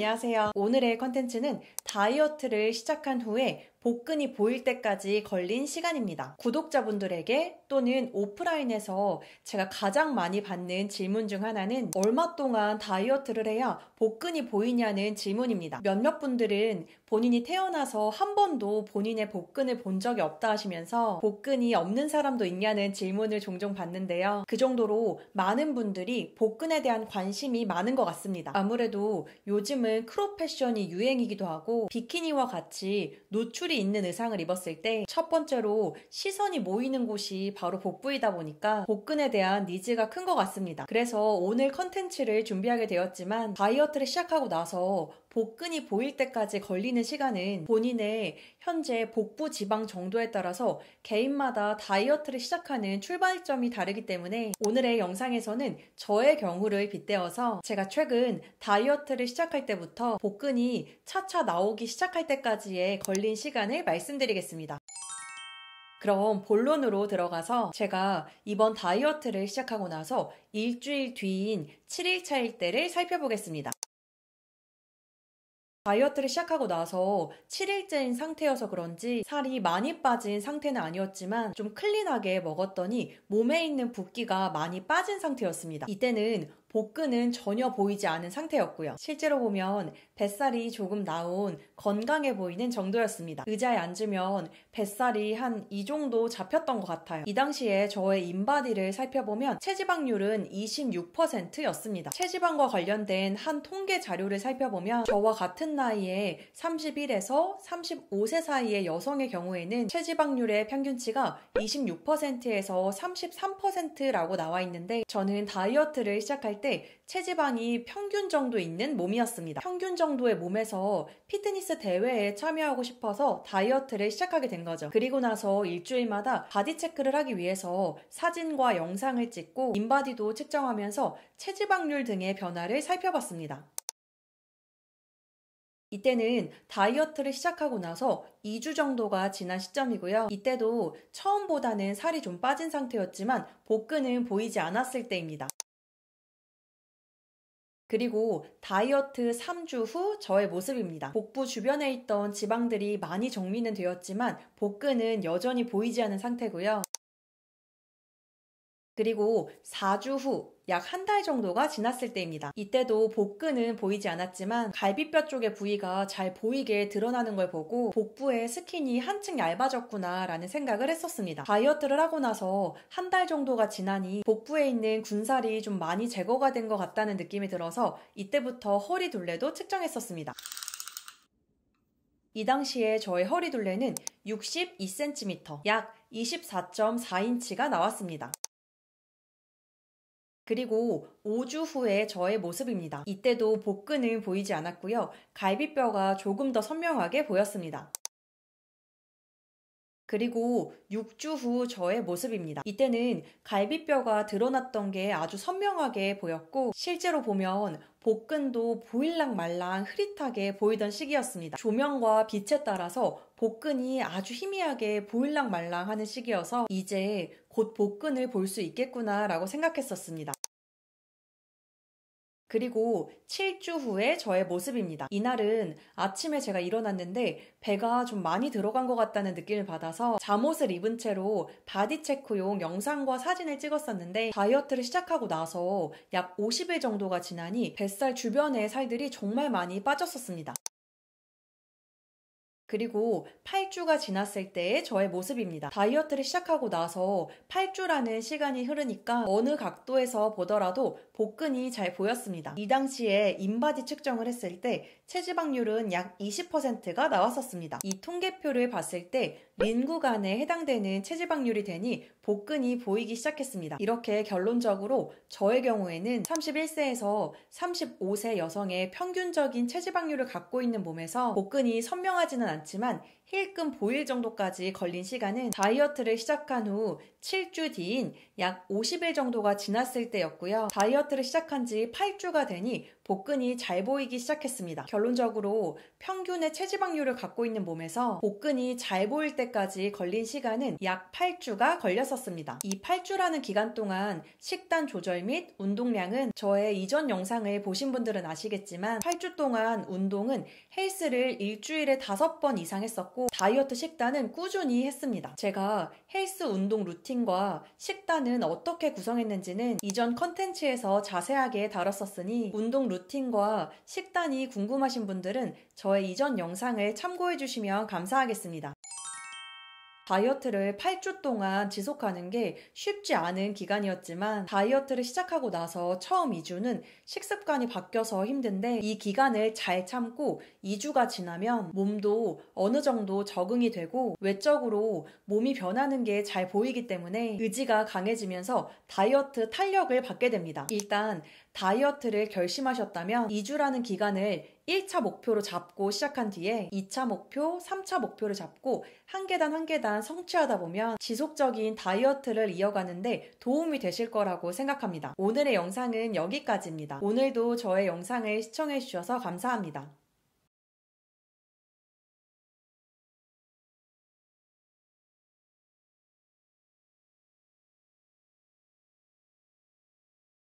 안녕하세요. 오늘의 컨텐츠는 다이어트를 시작한 후에 복근이 보일 때까지 걸린 시간입니다. 구독자분들에게 또는 오프라인에서 제가 가장 많이 받는 질문 중 하나는 얼마 동안 다이어트를 해야 복근이 보이냐는 질문입니다. 몇몇 분들은 본인이 태어나서 한 번도 본인의 복근을 본 적이 없다 하시면서 복근이 없는 사람도 있냐는 질문을 종종 받는데요. 그 정도로 많은 분들이 복근에 대한 관심이 많은 것 같습니다. 아무래도 요즘은 크롭 패션이 유행이기도 하고 비키니와 같이 노출이 있는 의상을 입었을 때 첫 번째로 시선이 모이는 곳이 바로 복부이다 보니까 복근에 대한 니즈가 큰 것 같습니다. 그래서 오늘 컨텐츠를 준비하게 되었지만 다이어트를 시작하고 나서 복근이 보일 때까지 걸리는 시간은 본인의 현재 복부 지방 정도에 따라서 개인마다 다이어트를 시작하는 출발점이 다르기 때문에 오늘의 영상에서는 저의 경우를 빗대어서 제가 최근 다이어트를 시작할 때부터 복근이 차차 나오기 시작할 때까지의 걸린 시간을 말씀드리겠습니다. 그럼 본론으로 들어가서 제가 이번 다이어트를 시작하고 나서 일주일 뒤인 7일차일 때를 살펴보겠습니다. 다이어트를 시작하고 나서 7일째인 상태여서 그런지 살이 많이 빠진 상태는 아니었지만 좀 클린하게 먹었더니 몸에 있는 붓기가 많이 빠진 상태였습니다. 이때는 복근은 전혀 보이지 않은 상태였고요. 실제로 보면 뱃살이 조금 나온 건강해 보이는 정도였습니다. 의자에 앉으면 뱃살이 한 이 정도 잡혔던 것 같아요. 이 당시에 저의 인바디를 살펴보면 체지방률은 26%였습니다. 체지방과 관련된 한 통계 자료를 살펴보면 저와 같은 나이에 31에서 35세 사이의 여성의 경우에는 체지방률의 평균치가 26%에서 33%라고 나와 있는데 저는 다이어트를 시작할 때 체지방이 평균 정도 있는 몸이었습니다. 평균 정도의 몸에서 피트니스 대회에 참여하고 싶어서 다이어트를 시작하게 된 거죠. 그리고 나서 일주일마다 바디 체크를 하기 위해서 사진과 영상을 찍고 인바디도 측정하면서 체지방률 등의 변화를 살펴봤습니다. 이때는 다이어트를 시작하고 나서 2주 정도가 지난 시점이고요. 이때도 처음보다는 살이 좀 빠진 상태였지만 복근은 보이지 않았을 때입니다. 그리고 다이어트 3주 후 저의 모습입니다. 복부 주변에 있던 지방들이 많이 정리는 되었지만 복근은 여전히 보이지 않은 상태고요. 그리고 4주 후 약 한 달 정도가 지났을 때입니다. 이때도 복근은 보이지 않았지만 갈비뼈 쪽의 부위가 잘 보이게 드러나는 걸 보고 복부의 스킨이 한층 얇아졌구나 라는 생각을 했었습니다. 다이어트를 하고 나서 한 달 정도가 지나니 복부에 있는 군살이 좀 많이 제거가 된 것 같다는 느낌이 들어서 이때부터 허리 둘레도 측정했었습니다. 이 당시에 저의 허리 둘레는 62cm, 약 24.4인치가 나왔습니다. 그리고 5주 후에 저의 모습입니다. 이때도 복근은 보이지 않았고요. 갈비뼈가 조금 더 선명하게 보였습니다. 그리고 6주 후 저의 모습입니다. 이때는 갈비뼈가 드러났던 게 아주 선명하게 보였고 실제로 보면 복근도 보일랑 말랑 흐릿하게 보이던 시기였습니다. 조명과 빛에 따라서 복근이 아주 희미하게 보일랑 말랑 하는 시기여서 이제 곧 복근을 볼 수 있겠구나 라고 생각했었습니다. 그리고 7주 후에 저의 모습입니다. 이날은 아침에 제가 일어났는데 배가 좀 많이 들어간 것 같다는 느낌을 받아서 잠옷을 입은 채로 바디 체크용 영상과 사진을 찍었었는데 다이어트를 시작하고 나서 약 50일 정도가 지나니 뱃살 주변의 살들이 정말 많이 빠졌었습니다. 그리고 8주가 지났을 때의 저의 모습입니다. 다이어트를 시작하고 나서 8주라는 시간이 흐르니까 어느 각도에서 보더라도 복근이 잘 보였습니다. 이 당시에 인바디 측정을 했을 때 체지방률은 약 20%가 나왔었습니다. 이 통계표를 봤을 때 린 구간에 해당되는 체지방률이 되니 복근이 보이기 시작했습니다. 이렇게 결론적으로 저의 경우에는 31세에서 35세 여성의 평균적인 체지방률을 갖고 있는 몸에서 복근이 선명하지는 않지만 힐끔 보일 정도까지 걸린 시간은 다이어트를 시작한 후 7주 뒤인 약 50일 정도가 지났을 때였고요. 다이어트를 시작한 지 8주가 되니 복근이 잘 보이기 시작했습니다. 결론적으로 평균의 체지방률을 갖고 있는 몸에서 복근이 잘 보일 때까지 걸린 시간은 약 8주가 걸렸었습니다. 이 8주라는 기간 동안 식단 조절 및 운동량은 저의 이전 영상을 보신 분들은 아시겠지만 8주 동안 운동은 헬스를 일주일에 5번 이상 했었고 다이어트 식단은 꾸준히 했습니다. 제가 헬스 운동 루틴과 식단은 어떻게 구성했는지는 이전 컨텐츠에서 자세하게 다뤘었으니 운동 루틴과 식단이 궁금하신 분들은 저의 이전 영상을 참고해 주시면 감사하겠습니다. 다이어트를 8주 동안 지속하는 게 쉽지 않은 기간이었지만 다이어트를 시작하고 나서 처음 2주는 식습관이 바뀌어서 힘든데 이 기간을 잘 참고 2주가 지나면 몸도 어느 정도 적응이 되고 외적으로 몸이 변하는 게 잘 보이기 때문에 의지가 강해지면서 다이어트 탄력을 받게 됩니다. 일단 다이어트를 결심하셨다면 2주라는 기간을 1차 목표로 잡고 시작한 뒤에 2차 목표, 3차 목표를 잡고 한 계단 한 계단 성취하다 보면 지속적인 다이어트를 이어가는데 도움이 되실 거라고 생각합니다. 오늘의 영상은 여기까지입니다. 오늘도 저의 영상을 시청해 주셔서 감사합니다.